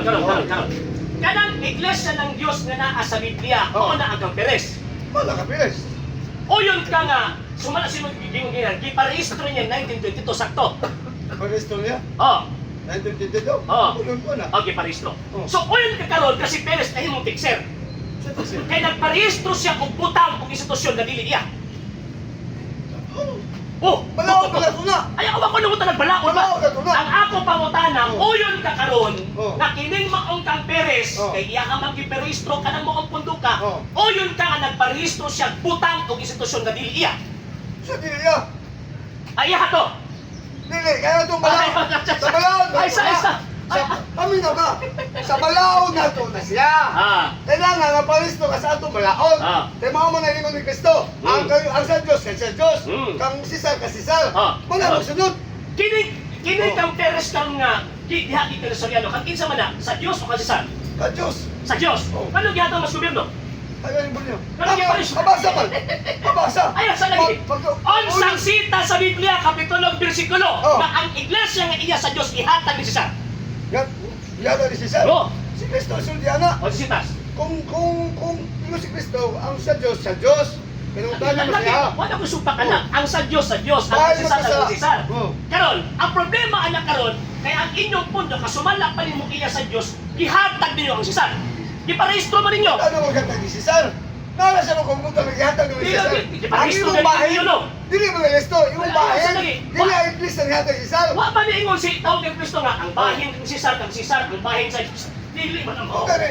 Karon. Kanang iglesia ng Dios nga naa sa Biblia, mao na ang Peres. Wala ka Peres. O yun ka nga, sumala sinong gigingan, giparehistro niya 1922 sakto. Paresto niya. Oh, 1922. Oo. Ulon ko na. okay, parehistro. Oh. So, o yun ka karon kasi Peres ay mong fixer. Sa tasir. Kaya nagparehistro siya og butang og institusyon na dili iya. Oh, Balaod pala ko na. ay awa ko nung nagbalaod ba? Balaod ako na. Ang ako pangutana, Oh. uyon ka karon, Oh. na kining maong kang Peres, Oh. kay iya ka magkiperehistro ka ng maong pundo ka, Oh. uyon ka nga nagparehistro siya butang og institusyon na dili iya. Sa diliya. Ay iya to. Dili, kaya itong balaod. Sa balaod na Ay, ito na. isa. Aminaw ka. Sa balaod na ito na siya. Ah. Kailangan nga paristo ka sa atong balaod. Ah. Kaya mga manalimang ni Kristo. Ang sa Diyos, kay sa Diyos. Kang sisal ka sisal. Ah. Wala magsunod. Kini Oh. kang Peres kang nga diha kita sa Soriano, kang kinsa man na sa Dios o kansisan? Ka Diyos. Sa Dios. Oh. Ano gihatag mas gobyerno? Ayaw mo niyo. Ano yung paris? Mabasa man. Mabasa. Ay, sa lagi. Onsang Ulit. sita sa Biblia, kapitulo, bersikulo, Oh. na ang iglesia nga iya sa Dios ihatag ni Cesar. Yata ni Cesar. Oh. Si Kristo, suldiana. O sitas. Kung si Kristo, ang sa Diyos, pinuntahan mo siya. Wala ko supa ka na. Ang sa Dios, ang Bahal Cesar, mo ang Cesar. Oh. Karon, ang problema anak karon, kaya ang inyong pundo, kasumala pa rin mo iya sa Dios, ihatag ninyo ang Cesar. Iparehistro mo ninyo. Ano mo ganda ni Cesar? Nala siya mo kung kung naghihatag ni Cesar. Ang iyong bahin, dili mo nalisto, yung bahin, dili ang Kristo naghihatag ni Cesar. Wa ba niingon si tawag ng Kristo nga, ang bahin ng Cesar, ang bahin sa dili man ang O gani.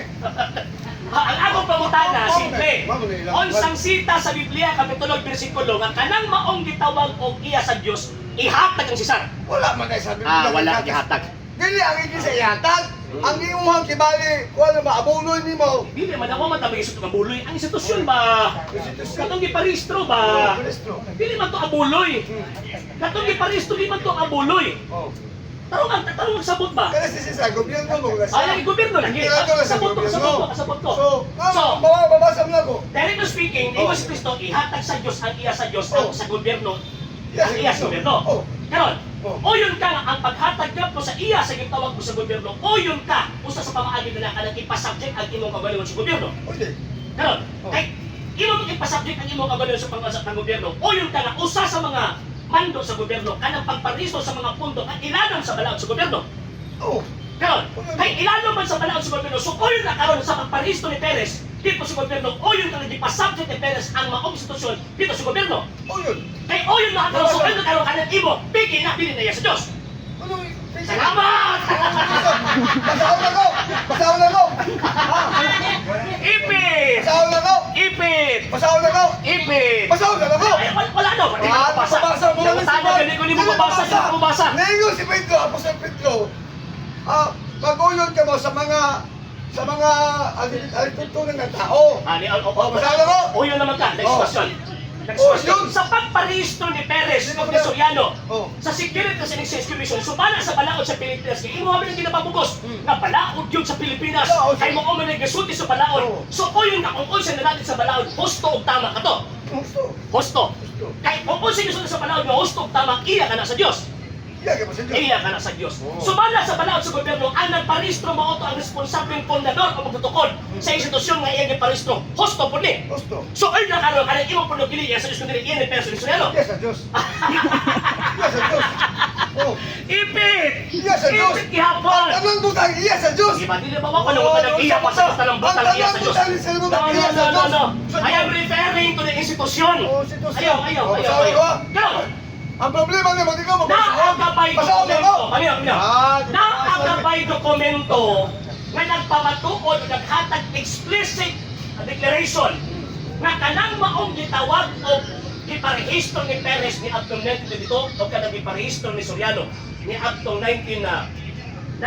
Ang akong pangutana, simple. Mamo na ilang. Onsang sita sa Biblia, kapitulo, bersikulo, nga kanang maong gitawag o iya sa Dios, ihatag ang Cesar. Wala man ay sabi Wala gihatag. Dili ang iglesia ihatag. Ang imong kibali, wala maabuloy nimo. Dili man ako matabang isot ng buloy. Ang institusyon ba? Katong giparehistro ba? Kristo. Dili man to abuloy. Katong giparehistro di man to abuloy. Oh. Tarong sabot ba? Kasi si Cesar, gobyerno mo nga Ay, ang gobyerno lagi. Kasabot ko. So, babasa mo na ko. Directly speaking, Oh. ingon si Kristo, ihatag sa Diyos ang iya sa Diyos, Oh. ang sa gobyerno, Yes, ang iya sa Kristo. gobyerno. Oh. Karon, Oh. o yun ka nga, ang paghatag ka po sa iya sa gitawag mo sa gobyerno, o yun ka, usa sa pamaagi nila ka nang ipasubject ang imong kagalingon sa gobyerno. Okay. Karon, Oh. kay imo mo ipasubject ang imong kagalingon sa pangasa ng gobyerno, o yun ka nga, usa sa mga mando sa gobyerno, kanang pagpariso sa mga pundo at ilanam sa balaod sa gobyerno. Oh. Karon, kay ilanam man sa balaod sa gobyerno, so o yun na karon sa pagparisto ni Perez, dito sa gobyerno, o yun ka nga ipasubject ni Perez ang maong institusyon dito sa gobyerno. Oh yun. Kay o yun na karon, so o yun na karon kanang imo, bigyan na bilin na iya sa Diyos. Ano? Salamat! Basaon na ko! Basaon na ko! Ipit! Basaon na ko! Ipit! Basaon na ko! Ipit! Basaon na ko! Ay, wala no, hindi mo mabasa. Babasa mo lang si Tama, hindi ko mo mabasa, hindi ko mabasa. Ngayon si Pedro, Apostol Pedro, mag-ulod ka mo sa mga alitutunan ng tao. Basaon na ko! O yun naman ka, next Oh. question. Next Oh, question. yun. Sa pagparehistro ni Perez, Sino ni ba? Soriano, Oh. sa Security and Exchange Commission, sumala sa balaod sa Pilipinas, kaya imo kami ng ginapabugos, na balaod yun sa Pilipinas, Balaod. kay mo kami nag-gasulti sa balaod. Oh. So, o yun ka, kung unsa na natin sa balaod, husto o tama ka to. Gusto. Husto. Gusto. Kay kung unsa gusto sa balaod, husto o tama, iya ka na sa Diyos. Iyagay mo sa Diyos. Iya ka na sa Diyos. Oh. Sumala sa balaod sa gobyerno, ang nagparehistro mo ang responsableng pundador o magtutukod sa institusyon nga iya giparehistro. Husto po ni. Gusto. So, ay nakaro ka rin, imong puno pili iya sa Diyos kundi iya ni Perez ni Soriano. Iya sa Diyos. Iya sa Diyos. Oh. Ipit! Iya sa Diyos. Ipit gihapon! Anong butang iya sa Diyos? Iba, di ba ako nung nag-iya pa sa basta ng butang iya sa Diyos? No. I am referring to the institution. Oh, institusyon. Ayaw. Oh, basahin ko. Go! Ang problema naman, ikaw Nakakabay Basahin dokumento. ko. Kamiya. Nakakabay dokumento nga nagpamatuod o naghatag explicit declaration nga kanang maong gitawag o giparehistro ni Perez ni Abdong 1922 o kanang giparehistro ni Soriano ni Abdong 1980.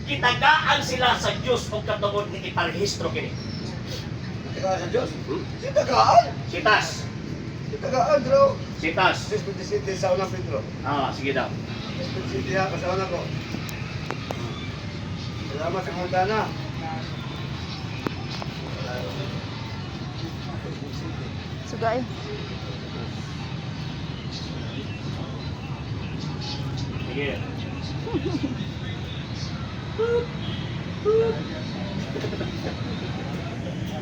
Kitagaan sila sa Diyos o katungod ni iparehistro kini. Ikaw sa Diyos? Si tagaan. Sitas. Si tagaan, bro. Sitas. Despite City sa unang Pedro. Sige daw. Despite City ha, kasama ko. Salamat sa Montana. Sugay. Sige.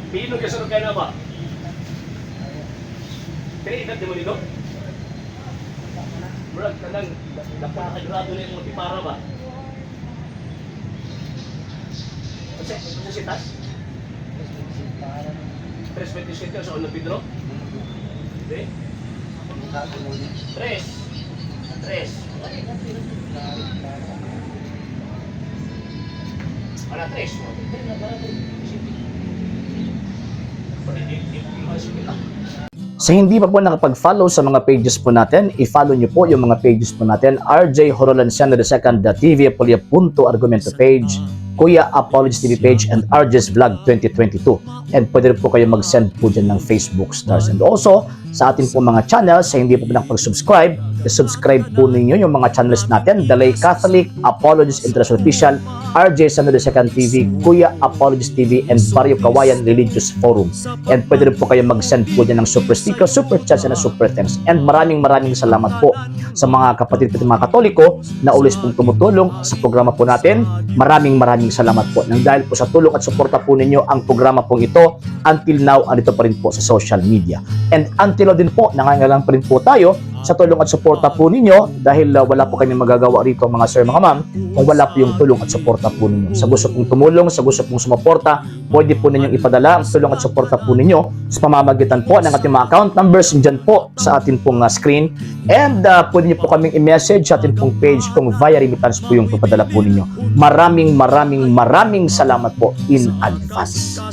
Pino ka sa kaya na ba? Kaya edad mo nito? Brad, kanang napakagrado na yung mga tipara ba? Kasi si Tas? 3.27 sa Ono Pedro? Okay? 3. Wala 3 mo. Sa hindi pa po nakapag-follow sa mga pages po natin, i-follow nyo po yung mga pages po natin, RJ Horolanciano II, TV Apolia Punto Argumento page, Kuya Apologies TV page, and RJ's Vlog 2022. And pwede rin po kayo mag-send po dyan ng Facebook stars. And also, sa ating po mga channels, sa hindi po nakapag-subscribe, i-subscribe po ninyo yung mga channels natin, Dalay Catholic, Apologies International Official, RJ Santo II TV, Kuya Apologies TV, and Barrio Kawayan Religious Forum. And pwede rin po kayo mag-send po dyan ng super sticker, super chats, and super thanks. And maraming salamat po sa mga kapatid at mga Katoliko na ulis pong tumutulong sa programa po natin. Maraming salamat po. Nang dahil po sa tulong at suporta po ninyo, ang programa po ito, until now, andito pa rin po sa social media. And until now din po, nangangailangan pa rin po tayo sa tulong at suporta po ninyo dahil wala po kami magagawa rito mga sir, mga ma'am, kung wala po yung tulong at suporta po ninyo. Sa gusto pong tumulong, sa gusto pong sumuporta, pwede po ninyong ipadala ang tulong at suporta po ninyo sa pamamagitan po ng ating mga account numbers dyan po sa ating pong screen. And pwede nyo po kaming i-message sa ating pong page kung via remittance po yung papadala po ninyo. Maraming salamat po in advance.